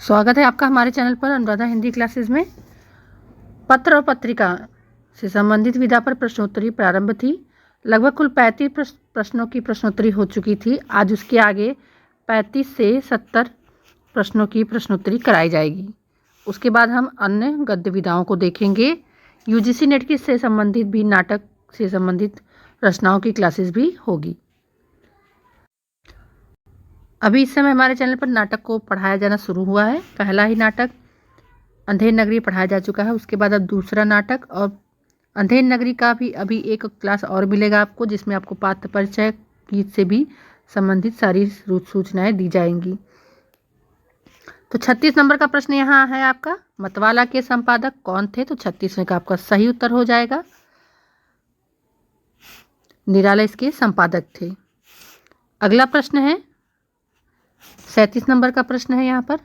स्वागत है आपका हमारे चैनल पर अनुराधा हिंदी क्लासेस में। पत्र और पत्रिका से संबंधित विधा पर प्रश्नोत्तरी प्रारंभ थी। लगभग कुल 35 प्रश्नों की प्रश्नोत्तरी हो चुकी थी। आज उसके आगे 35 से 70 प्रश्नों की प्रश्नोत्तरी कराई जाएगी। उसके बाद हम अन्य गद्य विधाओं को देखेंगे। यूजीसी नेट की से संबंधित भी नाटक से संबंधित रचनाओं की क्लासेस भी होगी। अभी इस समय हमारे चैनल पर नाटक को पढ़ाया जाना शुरू हुआ है। पहला ही नाटक अंधेर नगरी पढ़ाया जा चुका है। उसके बाद अब दूसरा नाटक, और अंधेर नगरी का भी अभी एक क्लास और मिलेगा आपको, जिसमें आपको पात्र परिचय गीत से भी संबंधित सारी सूचनाएं दी जाएंगी। तो 36 नंबर का प्रश्न यहाँ है आपका, मतवाला के संपादक कौन थे? तो 36वें का आपका सही उत्तर हो जाएगा, निराला इसके संपादक थे। अगला प्रश्न है 37 नंबर का प्रश्न है यहाँ पर,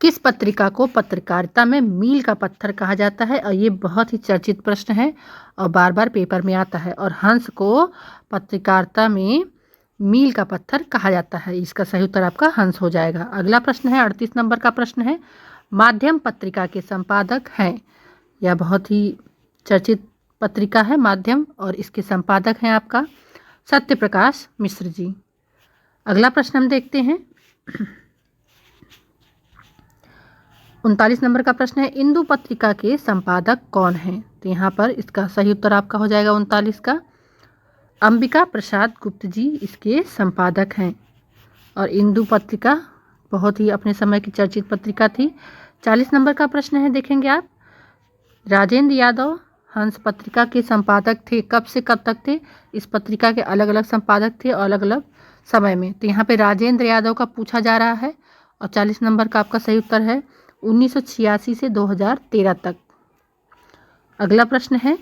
किस पत्रिका को पत्रकारिता में मील का पत्थर कहा जाता है? और ये बहुत ही चर्चित प्रश्न है और बार बार पेपर में आता है। और हंस को पत्रकारिता में मील का पत्थर कहा जाता है। इसका सही उत्तर आपका हंस हो जाएगा। अगला प्रश्न है 38 नंबर का प्रश्न है, माध्यम पत्रिका के संपादक हैं? यह बहुत ही चर्चित पत्रिका है माध्यम, और इसके संपादक हैं आपका सत्य प्रकाश मिश्र जी। अगला प्रश्न हम देखते हैं 39 नंबर का प्रश्न है, इंदु पत्रिका के संपादक कौन हैं? तो यहाँ पर इसका सही उत्तर आपका हो जाएगा 39 का, अंबिका प्रसाद गुप्त जी इसके संपादक हैं। और इंदु पत्रिका बहुत ही अपने समय की चर्चित पत्रिका थी। 40 नंबर का प्रश्न है, देखेंगे आप, राजेंद्र यादव हंस पत्रिका के संपादक थे, कब से कब तक थे? इस पत्रिका के अलग अलग संपादक थे और अलग अलग समय में। तो यहाँ पे राजेंद्र यादव का पूछा जा रहा है, और 40 नंबर का आपका सही उत्तर है 1986 से 2013 तक। अगला प्रश्न है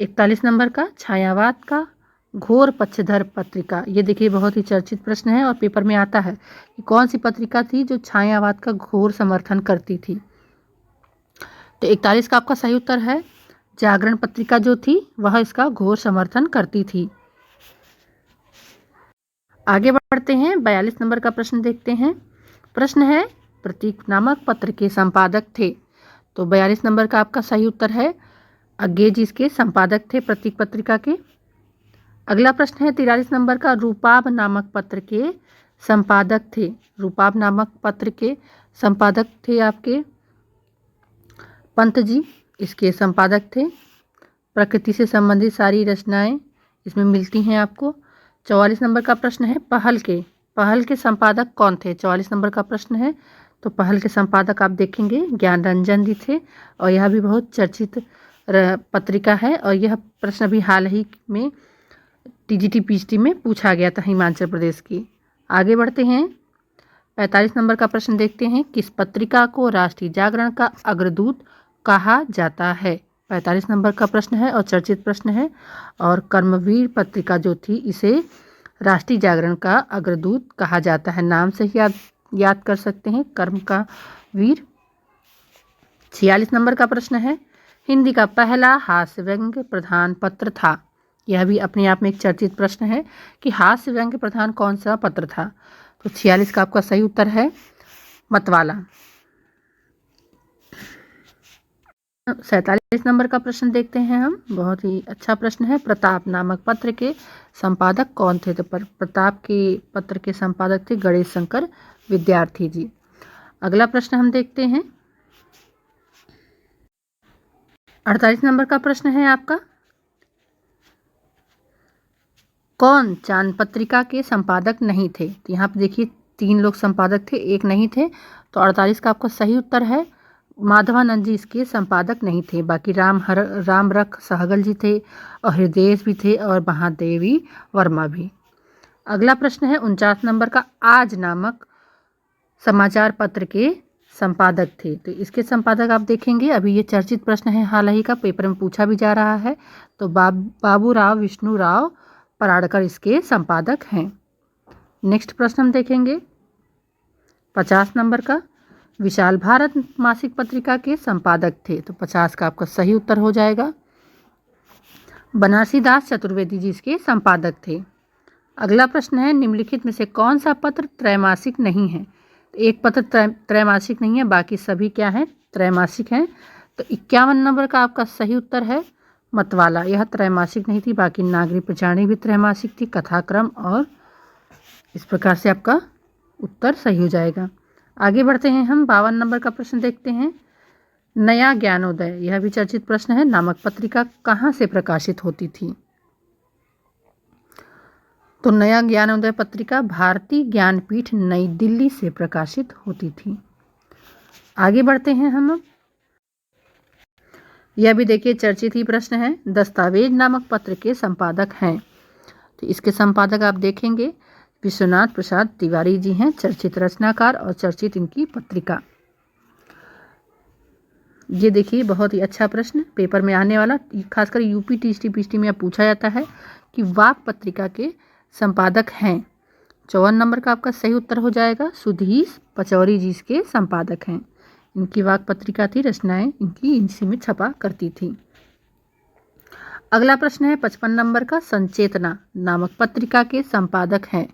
41 नंबर का, छायावाद का घोर पक्षधर पत्रिका। ये देखिए बहुत ही चर्चित प्रश्न है और पेपर में आता है कि कौन सी पत्रिका थी जो छायावाद का घोर समर्थन करती थी? तो 41 का आपका सही उत्तर है जागरण पत्रिका जो थी वह इसका घोर समर्थन करती थी। आगे बढ़ते हैं, 42 नंबर का प्रश्न देखते हैं। प्रश्न है, प्रतीक नामक पत्र के संपादक थे? तो 42 नंबर का आपका सही उत्तर है अज्ञे जी इसके संपादक थे प्रतीक पत्रिका के। अगला प्रश्न है 43 नंबर का, रूपाब नामक पत्र के संपादक थे? रूपाब नामक पत्र के संपादक थे आपके पंत जी, इसके संपादक थे। प्रकृति से संबंधित सारी रचनाएं इसमें मिलती हैं आपको। 44 नंबर का प्रश्न है, पहल के संपादक कौन थे? 44 नंबर का प्रश्न है, तो पहल के संपादक आप देखेंगे ज्ञान रंजन जी थे, और यह भी बहुत चर्चित पत्रिका है। और यह प्रश्न भी हाल ही में टीजीटी पीजीटी में पूछा गया था हिमाचल प्रदेश की। आगे बढ़ते हैं, 45 नंबर का प्रश्न देखते हैं, किस पत्रिका को राष्ट्रीय जागरण का अग्रदूत कहा जाता है? 45 नंबर का प्रश्न है और चर्चित प्रश्न है। और कर्मवीर पत्रिका जो थी इसे राष्ट्रीय जागरण का अग्रदूत कहा जाता है। नाम से ही याद कर सकते हैं, कर्म का वीर। 46 नंबर का प्रश्न है, हिंदी का पहला हास्य व्यंग्य प्रधान पत्र था? यह भी अपने आप में एक चर्चित प्रश्न है कि हास्य व्यंग्य प्रधान कौन सा पत्र था? तो 46 का आपका सही उत्तर है मतवाला। 47 नंबर का प्रश्न देखते हैं हम, बहुत ही अच्छा प्रश्न है, प्रताप नामक पत्र के संपादक कौन थे? तो प्रताप के पत्र के संपादक थे गणेश शंकर विद्यार्थी जी। अगला प्रश्न हम देखते हैं 48 नंबर का प्रश्न है आपका, कौन चांद पत्रिका के संपादक नहीं थे? तो यहाँ पे देखिए 3 लोग संपादक थे, एक नहीं थे। तो 48 का आपका सही उत्तर है माधवानंद जी इसके संपादक नहीं थे। बाकी राम रख सहगल जी थे, और हृदय भी थे, और महादेवी वर्मा भी। अगला प्रश्न है 49 नंबर का, आज नामक समाचार पत्र के संपादक थे? तो इसके संपादक आप देखेंगे, अभी ये चर्चित प्रश्न है, हाल ही का पेपर में पूछा भी जा रहा है। तो बाबूराव विष्णुराव पराड़कर इसके संपादक हैं। नेक्स्ट प्रश्न हम देखेंगे 50 नंबर का, विशाल भारत मासिक पत्रिका के संपादक थे? तो 50 का आपका सही उत्तर हो जाएगा बनारसी दास चतुर्वेदी जी इसके संपादक थे। अगला प्रश्न है, निम्नलिखित में से कौन सा पत्र त्रैमासिक नहीं है? एक पत्र त्रैमासिक नहीं है, बाकी सभी क्या है? त्रैमासिक हैं। तो 51 नंबर का आपका सही उत्तर है मतवाला। यह त्रैमासिक नहीं थी, बाकी नागरिक प्रचारणी भी त्रैमासिक थी, कथाक्रम, और इस प्रकार से आपका उत्तर सही हो जाएगा। आगे बढ़ते हैं हम 52 नंबर का प्रश्न देखते हैं। नया ज्ञानोदय, यह भी चर्चित प्रश्न है, नामक पत्रिका कहाँ से प्रकाशित होती थी? तो नया ज्ञानोदय पत्रिका भारतीय ज्ञानपीठ नई दिल्ली से प्रकाशित होती थी। आगे बढ़ते हैं हम। यह भी देखिए चर्चित ही प्रश्न है, दस्तावेज नामक पत्र के संपादक हैं। तो इसके संपादक आप देखेंगे विश्वनाथ प्रसाद तिवारी जी हैं, चर्चित रचनाकार और चर्चित इनकी पत्रिका। ये देखिए बहुत ही अच्छा प्रश्न पेपर में आने वाला, खासकर यूपी टीएसटी पीएसटी में पूछा जाता है कि वाक पत्रिका के संपादक हैं। 54 नंबर का आपका सही उत्तर हो जाएगा, सुधीर पचौरी जी इसके संपादक हैं। इनकी वाक पत्रिका थी, रचनाएं इनकी इसी में छपा करती थी। अगला प्रश्न है 55 नंबर का, संचेतना नामक पत्रिका के संपादक हैं।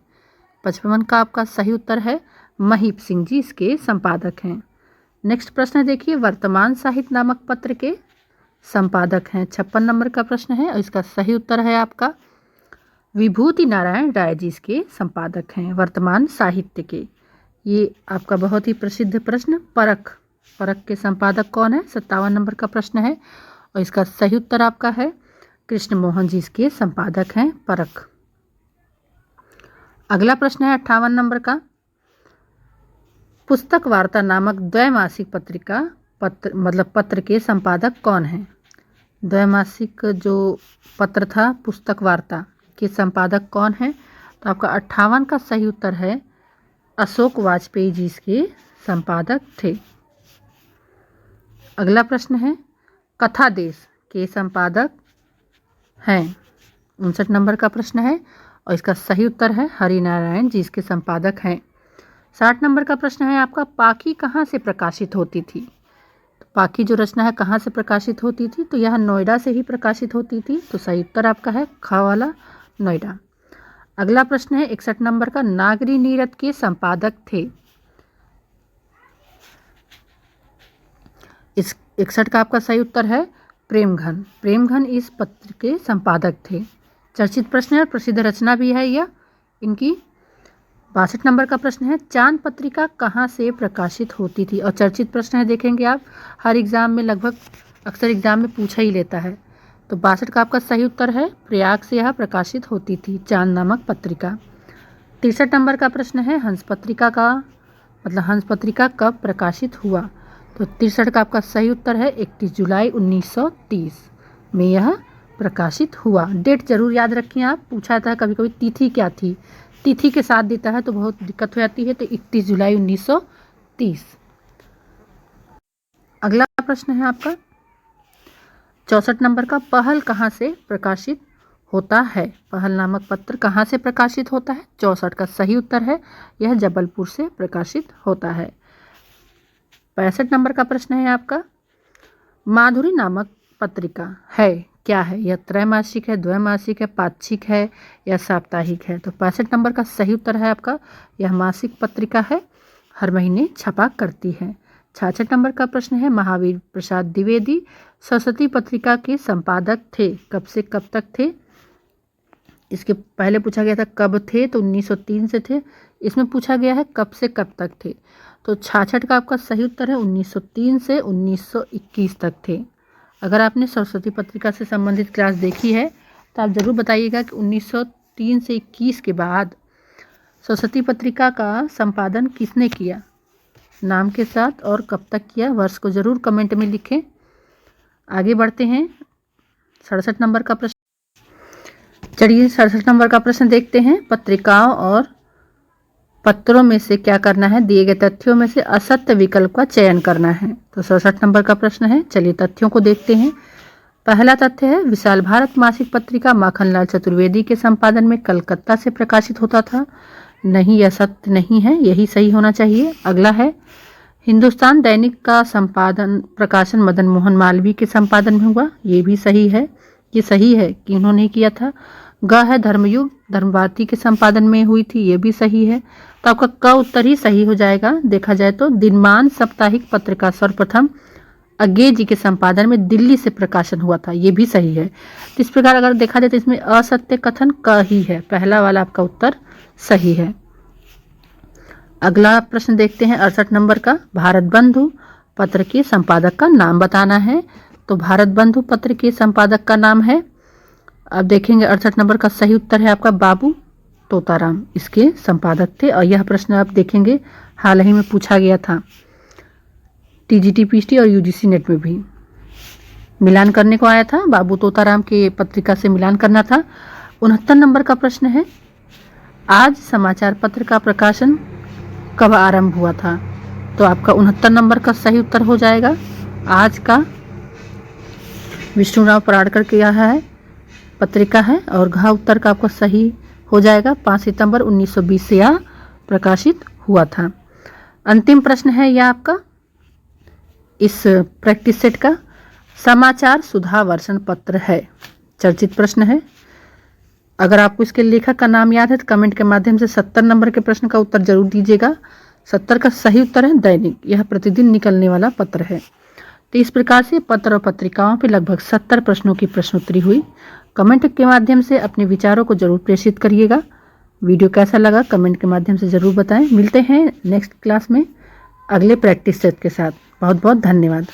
55 का आपका सही उत्तर है, महीप सिंह जी इसके संपादक हैं। नेक्स्ट प्रश्न देखिए, वर्तमान साहित्य नामक पत्र के संपादक हैं। 56 नंबर का प्रश्न है और इसका सही उत्तर है आपका विभूति नारायण राय जी इसके संपादक हैं, वर्तमान साहित्य के। ये आपका बहुत ही प्रसिद्ध प्रश्न, परख के संपादक कौन है? 57 नंबर का प्रश्न है और इसका सही उत्तर आपका है कृष्ण मोहन जी इसके संपादक हैं, परख। अगला प्रश्न है 58 नंबर का, पुस्तक वार्ता नामक द्वैमासिक पत्रिका पत्र के संपादक कौन हैं? द्वैमासिक जो पत्र था पुस्तक वार्ता के संपादक कौन है? तो आपका 58 का सही उत्तर है अशोक वाजपेयी जी इसके संपादक थे। अगला प्रश्न है, कथा देश के संपादक हैं। 59 नंबर का प्रश्न है और इसका सही उत्तर है हरिनारायण जी इसके संपादक हैं। 60 नंबर का प्रश्न है आपका, पाखी कहाँ से प्रकाशित होती थी? तो पाखी जो रचना है कहाँ से प्रकाशित होती थी? तो यह नोएडा से ही प्रकाशित होती थी। तो सही उत्तर आपका है ख वाला, नोएडा। अगला प्रश्न है 61 नंबर का, नागरी नीरद के संपादक थे। इस 61 का आपका सही उत्तर है प्रेमघन इस पत्र के संपादक थे। चर्चित प्रश्न है और प्रसिद्ध रचना भी है यह इनकी। 62 नंबर का प्रश्न है, चांद पत्रिका कहाँ से प्रकाशित होती थी? और चर्चित प्रश्न है, देखेंगे आप हर एग्जाम में लगभग अक्सर एग्जाम में पूछा ही लेता है। तो 62 का आपका सही उत्तर है प्रयाग से यह प्रकाशित होती थी, चांद नामक पत्रिका। 63 नंबर का प्रश्न है, हंस पत्रिका कब प्रकाशित हुआ? तो 63 का आपका सही उत्तर है 31 जुलाई 1930 में यह प्रकाशित हुआ। डेट जरूर याद रखिए आप, पूछा जाता है कभी कभी तिथि क्या थी, तिथि के साथ देता है तो बहुत दिक्कत हो जाती है। तो 31 जुलाई 1930। अगला प्रश्न है आपका 64 नंबर का, पहल कहाँ से प्रकाशित होता है? पहल नामक पत्र कहाँ से प्रकाशित होता है? 64 का सही उत्तर है यह जबलपुर से प्रकाशित होता है। 65 नंबर का प्रश्न है आपका, माधुरी नामक पत्रिका है क्या है? यह त्रैमासिक है, द्वैमासिक है, पाक्षिक है या साप्ताहिक है? तो 65 नंबर का सही उत्तर है आपका यह मासिक पत्रिका है, हर महीने छपा करती है। 66 नंबर का प्रश्न है, महावीर प्रसाद द्विवेदी सरस्वती पत्रिका के संपादक थे, कब से कब तक थे? इसके पहले पूछा गया था कब थे, तो 1903 से थे। इसमें पूछा गया है कब से कब तक थे, तो 66 का आपका सही उत्तर है 1903 से 1921 तक थे। अगर आपने सरस्वती पत्रिका से संबंधित क्लास देखी है तो आप ज़रूर बताइएगा कि 1903 से 21 के बाद सरस्वती पत्रिका का संपादन किसने किया, नाम के साथ, और कब तक किया, वर्ष को ज़रूर कमेंट में लिखें। आगे बढ़ते हैं 67 नंबर का प्रश्न। चलिए 67 नंबर का प्रश्न देखते हैं, पत्रिकाओं और पत्रों में से क्या करना है? दिए गए तथ्यों में से असत्य विकल्प का चयन करना है। तो 67 नंबर का प्रश्न है, चलिए तथ्यों को देखते हैं। पहला तथ्य है, विशाल भारत मासिक पत्रिका माखनलाल चतुर्वेदी के संपादन में कलकत्ता से प्रकाशित होता था। नहीं, यह सत्य नहीं है, यही सही होना चाहिए। अगला है, हिंदुस्तान दैनिक का प्रकाशन मदन मोहन मालवीय के संपादन में हुआ। ये भी सही है, ये सही है कि उन्होंने किया था। ग है धर्मयुग, धर्मभारती के संपादन में हुई थी, ये भी सही है। तो आपका क उत्तर ही सही हो जाएगा। देखा जाए तो दिनमान साप्ताहिक पत्र का सर्वप्रथम अज्ञे जी के संपादन में दिल्ली से प्रकाशन हुआ था, ये भी सही है। तो इस प्रकार अगर देखा जाए तो इसमें असत्य कथन क ही है, पहला वाला आपका उत्तर सही है। अगला प्रश्न देखते हैं 68 नंबर का। भारत बंधु पत्र के संपादक का नाम बताना है। तो भारत बंधु पत्र के संपादक का नाम है, अब देखेंगे 68 नंबर का सही उत्तर है आपका बाबू तोताराम, इसके संपादक थे। और यह प्रश्न आप देखेंगे हाल ही में पूछा गया था, टीजीटी पीएचडी और यूजीसी नेट में भी मिलान करने को आया था, बाबू तोताराम के पत्रिका से मिलान करना था। 69 नंबर का प्रश्न है, आज समाचार पत्र का प्रकाशन कब आरंभ हुआ था। तो आपका 69 नंबर का सही उत्तर हो जाएगा। आज का विष्णुराव पराड़कर के यह है पत्रिका है, और घ उत्तर का आपका सही हो जाएगा। 5 सितंबर 1920 से यह प्रकाशित हुआ था। अंतिम प्रश्न है यह आपका इस प्रैक्टिस सेट का, समाचार सुधा वर्षन पत्र है, चर्चित प्रश्न है। अगर आपको इसके लेखक का नाम याद है तो कमेंट के माध्यम से 70 नंबर के प्रश्न का उत्तर जरूर दीजिएगा। 70 का सही उत्तर है दैनिक, यह प्रतिदिन निकलने वाला पत्र है। तो इस प्रकार से पत्र और पत्रिकाओं पर लगभग 70 प्रश्नों की प्रश्नोत्तरी हुई। कमेंट के माध्यम से अपने विचारों को जरूर प्रेषित करिएगा। वीडियो कैसा लगा कमेंट के माध्यम से ज़रूर बताएं। मिलते हैं नेक्स्ट क्लास में अगले प्रैक्टिस सेट के साथ। बहुत बहुत धन्यवाद।